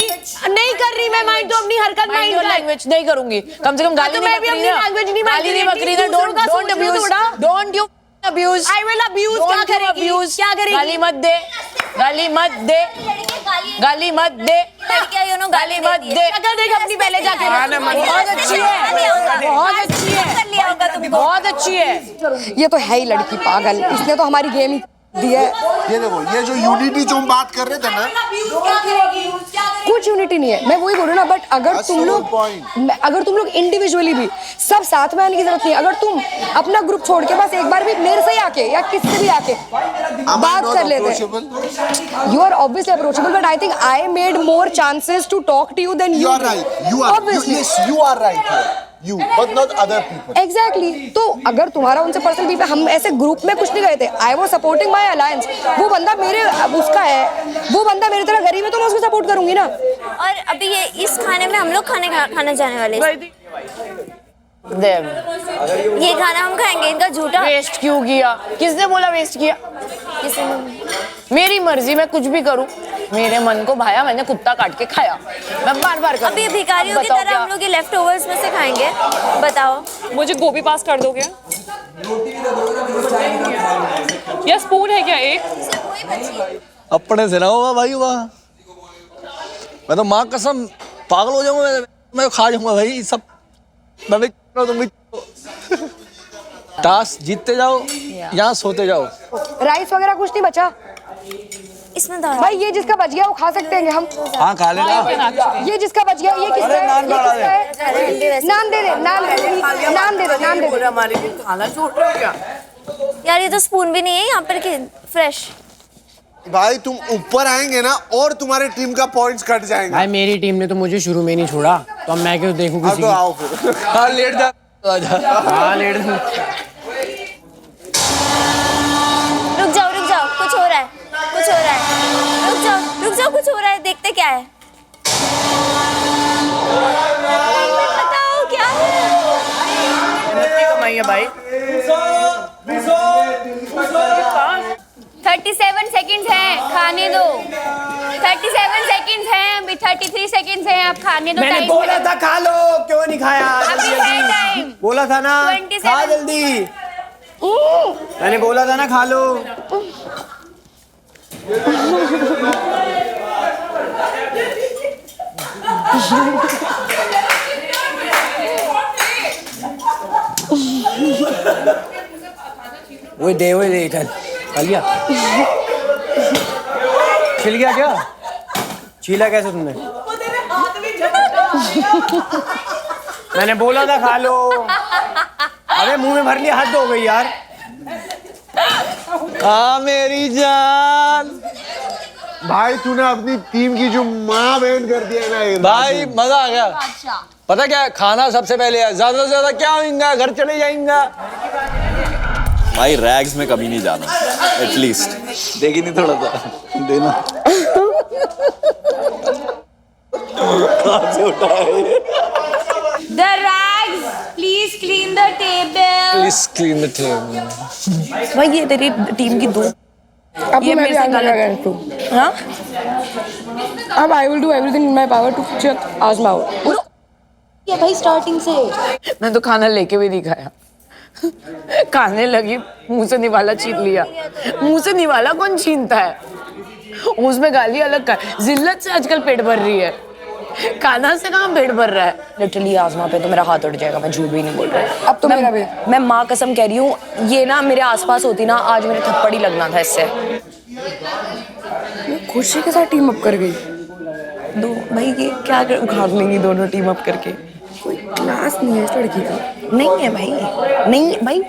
नहीं कर रही मैं माइंड. तो अपनी हरकत माइंड माइंड योर कर. लैंग्वेज नहीं करूंगी. कम से कम गाली तो नहीं मैं भी बकरी अपनी ना. language नहीं गाली नहीं बकरी बकरी थी. ना. दूसरों डोंट का डोंट सोच लो अब्यूज. थोड़ा. Don't you abuse. I will abuse. क्या करेगी? क्या करेगी? गाली मत दे. गाली मत दे. गाली मत दे. लड़कियां यू नो गाली मत दे. शक्ल देख अपनी पहले जाके. बहुत अच्छी है. बहुत अच्छी है. कर लिया होगा तुमको. बहुत अच्छी है. ये तो है ही लड़की पागल. इसने तो हमारी गेम ही दी है. ये देखो, ये जो यूनिटी जो हम बात कर रहे थे ना, कुछ यूनिटी नहीं है. मैं वही बोल रही हूँ ना. बट अगर तुम लोग इंडिविजुअली भी सब साथ में आने की जरूरत नहीं है. अगर तुम अपना ग्रुप छोड़ के बस एक बार भी मेरे से ही आके या किससे भी आके बात कर लेते. You are obviously approachable but I think I made more chances to talk to you than you you. are right. You are right here. You, but not other people. Exactly. तो अगर तुम्हारा उनसे पर्सनल बीफ है. हम ऐसे group में कुछ नहीं गए थे. I was supporting my alliance. वो बंदा मेरे उसका है. वो बंदा मेरी तरह गरीब है तो मैं उसको सपोर्ट करूंगी ना. और अभी ये इस खाने में हम लोग खाना जाने वाले हैं. ये खाना हम खाएंगे. इनका झूठा वेस्ट क्यों किया? किसने बोला वेस्ट किया? किसी ने. मेरी मर्जी. मैं कुछ भी करूं. मेरे मन को भाया, मैंने कुत्ता काट के खाया. मैं बार बार करूं. अभी भिखारियों की तरह हम लोग ये लेफ्ट ओवर्स में से खाएंगे. बताओ. मुझे गोभी पास कर दोगे? या स्पून है क्या एक? वही बची. अपने से ना होगा भाई वहाँ। मैं तो माँ कसम पागल हो जाऊंगा, मैं खा जाऊंगा भाई सब। मैं भी तुम भी टास्क जीतते जाओ, यहाँ सोते जाओ। राइस वगैरह कुछ नहीं बचा इसमें दाल भाई, ये जिसका बच गया वो खा सकते हैं हम। हाँ खा लेना। ये जिसका बच गया ये किसका है? ये किसका है? नान दे दे, नान दे दे, नान दे दे, नान दे दे। हमारे लिए खाना छोड़ रहे हो क्या? यार ये तो स्पून भी नहीं है यहाँ पर कि फ्रेश। भाई तुम ऊपर आएंगे ना और तुम्हारी टीम का पॉइंट्स कट जाएंगे। भाई मेरी टीम ने तो मुझे शुरू में नहीं छोड़ा, तो अब मैं क्यों देखूं हाँ किसी तो की? आओ फिर। हाँ लेट जा, हाँ लेट जा। रुक जाओ कुछ हो रहा है, कुछ हो रहा है। रुक जाओ कुछ हो रहा है, देखते क्या है। बताओ क्या है? कमाई है भाई। 37 सेकंड्स हैं, खाने दो। 37 सेकंड्स हैं, अभी 33 सेकंड्स हैं, आप खाने दो। मैंने बोला था खा लो, क्यों नहीं खाया? अभी है टाइम। बोला था ना 27 खा जल्दी। मैंने बोला था ना खा लो। वो दे चल खा लिया। छिल गया क्या? छीला कैसे तुमने? मैंने बोला था खा लो। अरे मुंह में भर लिया, हद हो गई यार। हाँ मेरी जान। भाई तूने अपनी टीम की जो माँ बहन कर दिया ना ये भाई मजा आ गया। पता क्या है, खाना सबसे पहले है, ज्यादा से ज्यादा क्या होगा, घर चले जाएंगे। भाई रैग्स में कभी नहीं जाना, एटलीस्ट देगी नहीं थोड़ा सा देना। कहाँ से उठाए? The rags, please clean the table. Please clean the table. भाई ये तेरी टीम की दो। अब ये मैं मेरे भी से आगे गलत। लगा हाँ अब I will do everything in my power to check आजमा आउट। ये भाई स्टार्टिंग से मैं तो खाना लेके भी नहीं खाया। खाने लगी, मुंह से निवाला छीन लिया। मुंह से निवाला कौन छीनता है? उसमें गाली अलग का। जिल्लत से आजकल पेट भर रही है, खाना से कहाँ पेट भर रहा है? लिटरली आजमा पे तो मेरा हाथ उठ जाएगा, मैं झूठ भी नहीं बोल रही। अब तो मेरा भी। मैं माँ कसम कह रही हूँ, ये ना मेरे आसपास होती ना आज मेरे थप्पड़ ही लगना था इससे। खुशी के साथ टीम अप कर गई। दो भाई ये क्या उखाड़ लेंगी दोनों टीम अप करके? कोई क्लास नहीं है इस लड़की का। नहीं है भाई, नहीं भाई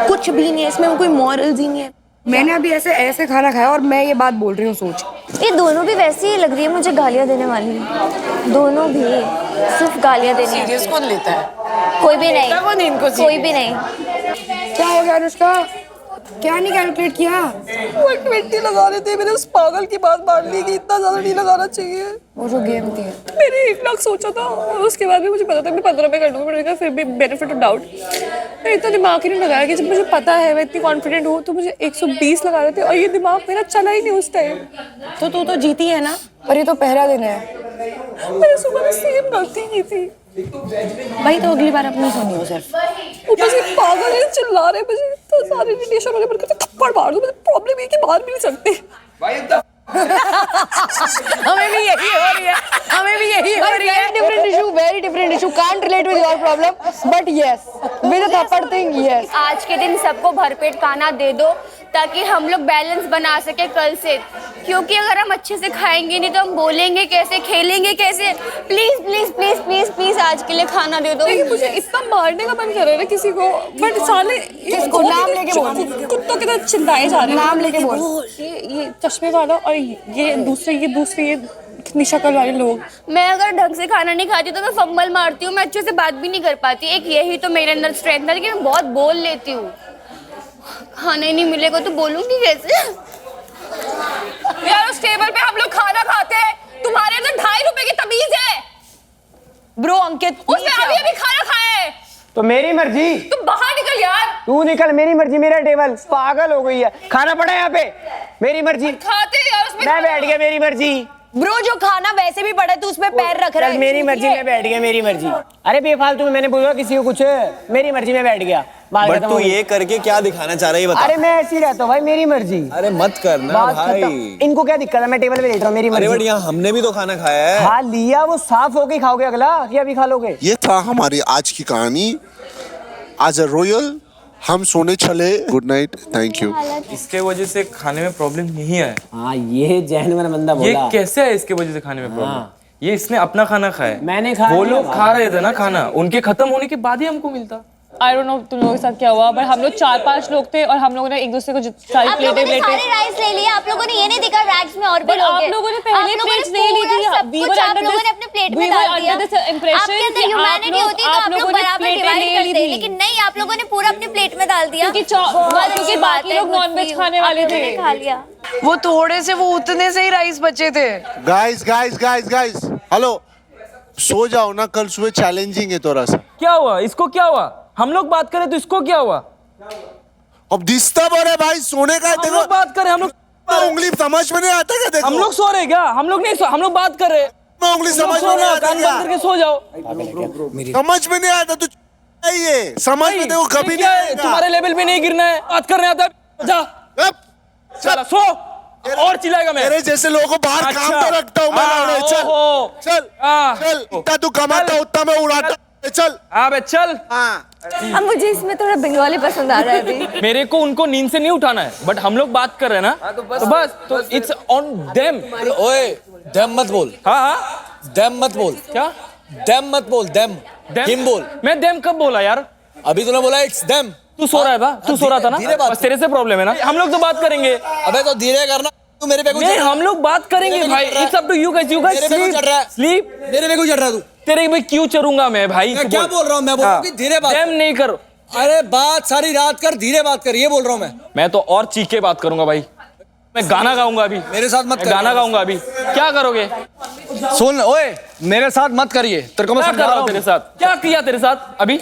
कुछ भी नहीं है इसमें, कोई मॉरल्स ही नहीं है। मैंने अभी ऐसे खाना खाया और मैं ये बात बोल रही हूँ सोच। ये दोनों भी वैसी ही लग रही है मुझे, गालियां देने वाली। दोनों भी सिर्फ गालियां देने। सीरियस कौन लेता है? कोई भी नहीं, कौन इनको कोई भी नहीं। क्या हो गया अनुष्का? क्या नहीं कैलकुलेट किया? 120 लगा रहे थे, मैंने उस पागल की बात मान ली कि इतना ज्यादा नहीं लगाना चाहिए। वो जो गेम थी मैंने 1 लाख सोचा था और उसके बाद भी मुझे पता था मैं 15 पे कर दूंगी, मैंने कहा फिर भी बेनिफिट ऑफ डाउट। मैं इतना दिमाग ही नहीं लगाया कि जब मुझे पता है, मैं इतनी कॉन्फिडेंट हूँ, तो मुझे 120 लगा रहे थे और ये दिमाग मेरा चला ही नहीं उस टाइम। तो तू तो जीती है ना। पर ये तो पहला दिन है। मैंने सुबह में सेम गलती की थी। भाई तो अगली बार अपनी सुनियो सिर्फ। ऊपर से पागल है, चिल्ला रहे, मुझे तो सारे इरिटेशन हो रहे, मेरे को थप्पड़ मार दो। मुझे प्रॉब्लम है कि बाहर भी नहीं सकते। हमें भी यही हो रही है, हमें भी यही हो रही है। Very different issue. Can't relate with your problem, but yes, with the थप्पड़ thing, yes. आज के दिन सबको भरपेट खाना दे दो ताकि हम लोग बैलेंस बना सके कल से, क्योंकि अगर हम अच्छे से खाएंगे नहीं तो हम बोलेंगे कैसे, खेलेंगे कैसे। Please please please please please आज के लिए खाना दे दो। मुझे इतना मारने का मन कर रहा है किसी को, बट साले किसको? नाम लेके बोल। कुत्तों की तरह चिल्लाए जा रहे हैं। नाम लेके बोल। ये चश्मे वाला और ये दूसरे ये कितनी शक्ल वाले लोग। मैं अगर ढंग से खाना नहीं खाती तो मैं फंबल मारती हूँ, मैं अच्छे से बात भी नहीं कर पाती। एक यही तो मेरे अंदर स्ट्रेंथ है कि मैं बहुत बोल लेती हूँ। खाना ही नहीं मिलेगा तो बोलूंगी कैसे? यार उस टेबल पे हम लोग खाना खाते हैं, तुम्हारे अंदर 2.5 रुपए की तमीज है? ब्रो अंकित उसने अभी खाना खाया है। तो मेरी मर्जी, तुम बाहर निकल यार। तू निकल, मेरी मर्जी, मेरा टेबल। पागल हो गई है, खाना पड़ा यहाँ पे, मेरी मर्जी। खाते हैं यार उसमें। मैं बैठ गया, मेरी मर्जी। ब्रो जो खाना वैसे भी पड़ा है तू उसमें पैर रख रहा है। मेरी मर्जी में बैठ गया, मेरी मर्जी। अरे बेफालतू में मैंने बोला किसी को कुछ, मेरी मर्जी में बैठ गया। बट तू ये करके क्या दिखाना चाह रहा है ये बता। अरे मैं ऐसे ही रहता हूँ भाई, मेरी मर्जी। अरे मत करना बात भाई। खत्म। इनको क्या दिक्कत है, मैं टेबल पे लेट रहा हूँ, मेरी अरे मर्जी। बट यहाँ हमने भी तो खाना खाया है। खा लिया, वो साफ होके खाओगे अगला कि अभी खा लोगे? ये था हमारी आज की कहानी। एज अ रॉयल हम सोने चले। Good night, thank you. इसके वजह से खाने में प्रॉब्लम नहीं है। हाँ ये जेन्युइन बंदा ये बोला। कैसे है इसके वजह से खाने में प्रॉब्लम? ये इसने अपना खाना खाया। मैंने खाया वो नहीं लोग है खा रहे थे ना खाना, उनके खत्म होने के बाद ही हमको मिलता। आई डोंट नो तुम लोगों के साथ क्या हुआ, बट हम लोग 4-5 लोग थे और हम लोगों ने एक दूसरे को सारी आप लोगों ने प्लेटें सारे राइस ले लिए, आप लोगों ने ये नहीं देखा रैक्स में और भी But लोग आप हैं। लोगों ने पहले आप लोगों ने plates ले ली थी। पूरा सब We कुछ were आप under लोगों this- ने अपने प्लेट में we डाल were दिया। under this impression आपके अंदर कि आप ह्यूमैनिटी लोग- होती तो आप आप लोग लोगों ने बराबर प्लेटें डिवाइड ले ली करते, थी। लेकिन नहीं, आप लोगों ने पूरा अपनी प्लेट में डाल दिया। क्योंकि बहुत क्योंकि अच्छी बाकी बात है, लोग good नॉनवेज for you। खाने वाले आप लोगों थे। ने खा लिया। वो थोड़े से, वो उतने से ही राइस बचे थे। Guys guys guys guys hello, सो जाओ ना, कल सुबह चैलेंजिंग है थोड़ा सा। क्या हुआ इसको, क्या हुआ? हम लोग बात करें तो इसको क्या हुआ? अब डिस्टर्ब हो रहा है भाई, सोने का है, हम देखो लोग बात कर रहे हैं, हम लोग उंगली समझ में नहीं आता क्या? देखो हम लोग सो रहे क्या? हम लोग नहीं सो, हम लोग बात कर रहे हैं। उंगली समझ सो में नहीं रहे हो, आता कान क्या? बंद करके सो जाओ। समझ में नहीं आता तो ये समझ में देखो कभी क्या नहीं है, आएगा। तुम्हारे लेवल पे नहीं गिरना है, बात करने आता है। जा अब, चल सो, और चिल्लाएगा मैं। तेरे जैसे लोगों को बाहर अच्छा। काम तो रखता हूँ मैं। हाँ, लौड़े, चल ओहो। चल हाँ। चल, जितना तू कमाता उतना मैं उड़ाता। चल हाँ बे चल। हाँ अब मुझे इसमें थोड़ा बंगाली पसंद आ रहा है अभी। मेरे को उनको नींद से नहीं उठाना है, बट हम लोग बात कर रहे हैं ना, तो बस तो इट्स ऑन देम। ओए दम मत बोल, हाँ हाँ दम मत बोल, क्या दम मत बोल, दम हिम बोल। मैं देम कब बोला यार? अभी तूने बोला इट्स दम। तू सो रहा है था, तू सो रहा था ना, धीरे बात बस तेरे से प्रॉब्लम है ना। हम लोग तो बात करेंगे। अबे तो धीरे करना, तू मेरे पे कुछ नहीं हम लोग बात करेंगे मेरे पे भाई। क्यों चढ़ रहा है? It's up to you guys, you guys मेरे पे क्यों चढ़ रहा है? स्लीप। मेरे पे क्यों चढ़ रहा तू? तेरे पे क्यों चढ़ूंगा मैं भाई? मैं क्या बोल रहा हूँ? मैं बोल रहा हूँ कि धीरे बात देम नहीं करो। अरे बात सारी रात कर, धीरे बात कर, ये बोल रहा हूँ मैं तो और चीख के बात करूंगा भाई। मैं गाना गाऊंगा अभी। मेरे साथ मत मैं कर। गाना गाऊंगा अभी। क्या करोगे? सुन ओए, मेरे साथ मत करिए, तेरे को मैं क्या समझा कर रहा रहा हूँ तेरे साथ? क्या किया तेरे साथ अभी?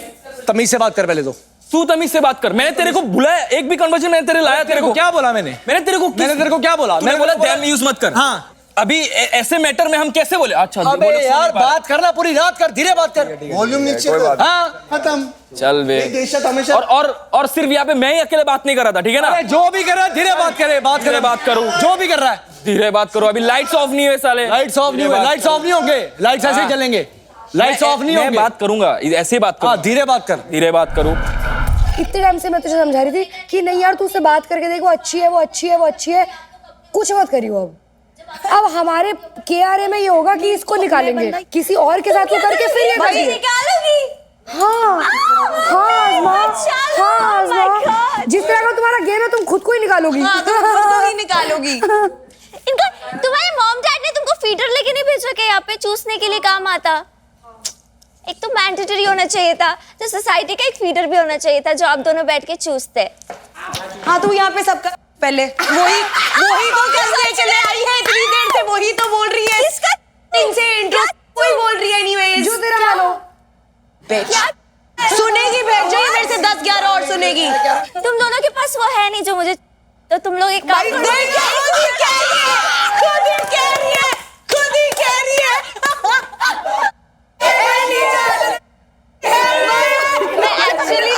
तमीज से बात कर पहले तो। तू तमीज से बात कर। मैंने तेरे को बुलाया, एक भी कन्वर्सेशन मैंने तेरे लाया तेरे को? क्या बोला मैंने? मैंने तेरे को क्या बोला? मैंने बोला डैम यूज मत कर। हाँ अभी ऐसे मैटर में हम कैसे बोले? अच्छा अबे यार बात करना, पूरी रात कर, धीरे बात कर। वॉल्यूम नीचे कर। हाँ खत्म। चल बे। देशत हमेशा और सिर्फ यहाँ पे मैं ही अकेले बात नहीं कर रहा था, ठीक है ना? अरे जो भी कर रहा है धीरे बात करे, बात करे, धीरे बात करूं। जो भी कर रहा है धीरे बात करो। अभी लाइट्स ऑफ नहीं हुए साले। लाइट्स ऑफ नहीं हुए, लाइट्स ऑफ नहीं होंगे, लाइट्स ऐसे ही चलेंगे, लाइट्स ऑफ नहीं मैं होंगे। बात करूंगा, ऐसे ही बात हाँ करूँ। धीरे बात कर। धीरे बात करूँ। इतने टाइम से मैं तुझे समझा रही थी कि नहीं यार तू उससे बात करके देख, वो अच्छी है, वो अच्छी है, वो अच्छी है। कुछ मत करियो अब हमारे KRA में ये होगा कि इसको निकालेंगे किसी और के साथ वो करके फिर ये भाई करिए। निकालोगी? हाँ हाँ आज़मा, हाँ आज़मा, जिस तरह का तुम्हारा गेम है तुम खुद को ही निकालोगी। हाँ, तुम खुद को ही निकालोगी। इनका तुम्हारे मॉम डैड ने तुमको फीडर लेके नहीं भेजा कि यहाँ पे चूसने के लिए काम आता? एक तो मैंडेटरी होना चाहिए था, तो सोसाइटी का एक फीडर भी होना चाहिए था जो आप दोनों बैठ के चूसते। हाँ तू यहाँ पे सबका पहले वही तो करने चले आई है इतनी देर से, वही तो बोल रही है। इसका इनसे इंट्रो कोई बोल रही है एनीवेज। जो तेरा मानो सुनेगी, बैठ जाइए मेरे से 10-11 और सुनेगी। तुम दोनों के पास वो है नहीं जो मुझे, तो तुम लोग एक काम करो। खुद ही कह रही है। मैं एक्चुअली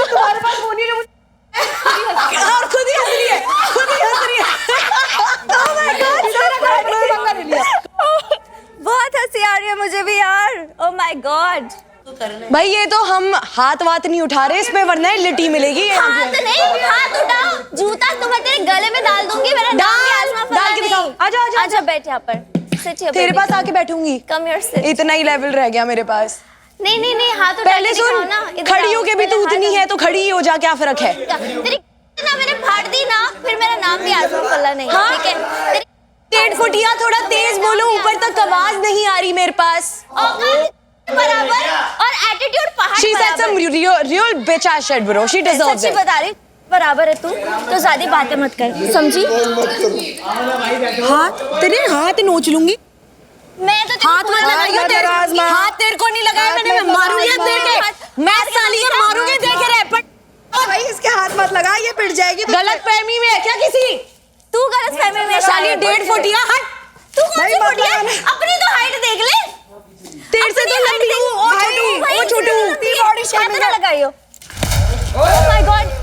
तुम्हारे पास फोन ही और खुद ही हंस रही है। Oh my God, बहुत हंसी आ रही है मुझे भी यार। Oh my God. भाई ये तो हम हाथ वात नहीं उठा रहे इस पे, वरना लिट्टी मिलेगी। हाथ नहीं, हाथ उठाओ, जूता तुम्हें तेरे गले में डाल दूंगी। मेरा नाम भी आज़मा डाल के दिखाओ। आजा आजा आजा बैठ यहाँ पर। Sit here, तेरे baby. पास आके बैठूंगी। Come here, sit. इतना ही लेवल रह गया मेरे पास। नहीं हाथ उठा पहले के दिखाओ सुन, ना। इधर खड़ी आओ, होके भी पहले तू हाथ उतनी है तो खड़ी ही हो जा, क्या फर्क है? तेरी ना मैंने फाड़ दी ना, फिर मेरा नाम भी आज़मा फल्ला नहीं, हाँ? ठीक है? तेरी 1.5 फुटिया थोड़ा तेज बोलो, ऊपर तक आवाज नहीं आ रही मेरे पास। औकात बराबर और एटीट्यूड पहाड़ She said some real bitch ass shit bro. She deserves सच्ची it. बता रही, बराबर है तू, तो ज्यादा बातें मत कर, समझी? हाथ तेरे हाथ नोच लूंगी। मैं तो हाथ मत लगाइयो तेरे, हाथ तेरे को नहीं लगाया मैंने, मैं मारूंगी तेरे के, मैं साली को मारूंगी देख रहे पर भाई इसके हाथ मत लगा, ये पिट जाएगी। गलत फहमी में है क्या किसी? तू गलत फहमी में शाली 1.5 फुट या हट। तू कौन भाई सी मत फुटिया? लगाना। अपनी तो हाइट देख ले। तेरे से तो लंबी हूँ, ओ छोटू, ओ छोटू। बॉडी शेप ना लगाइयो। Oh my God. है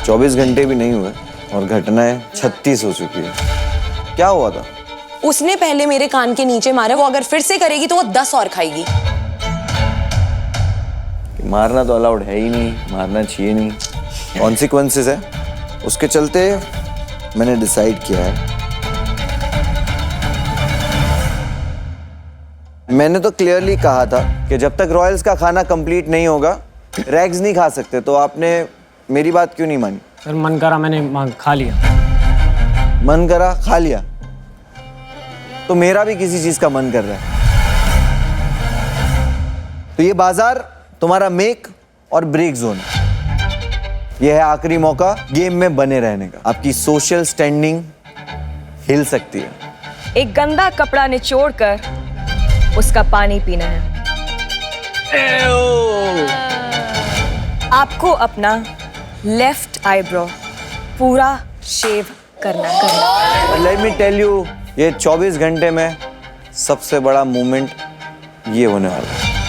24 घंटे भी नहीं हुए और घटनाएं 36 हो चुकी है। क्या हुआ था? उसने पहले मेरे कान के नीचे मारा, वो अगर फिर से करेगी तो वो 10 और खाएगी। मारना तो अलाउड है ही नहीं, मारना चाहिए नहीं, कॉन्सिक्वेंसेस है, उसके चलते मैंने डिसाइड किया है। मैंने तो क्लियरली कहा था कि जब तक रॉयल्स का खाना कंप्लीट नहीं होगा रैग्स नहीं खा सकते, तो आपने मेरी बात क्यों नहीं मानी? सर मन करा मैंने खा लिया। मन करा खा लिया, तो मेरा भी किसी चीज का मन कर रहा है। तो ये बाजार तुम्हारा मेक और ब्रेक जोन है। यह है आखिरी मौका गेम में बने रहने का। आपकी सोशल स्टैंडिंग हिल सकती है। एक गंदा कपड़ा निचोड़ कर उसका पानी पीना है। आपको अपना लेफ्ट आईब्रो पूरा शेव करना है। लेट मी टेल यू, ये 24 घंटे में सबसे बड़ा मोमेंट ये होने वाला है।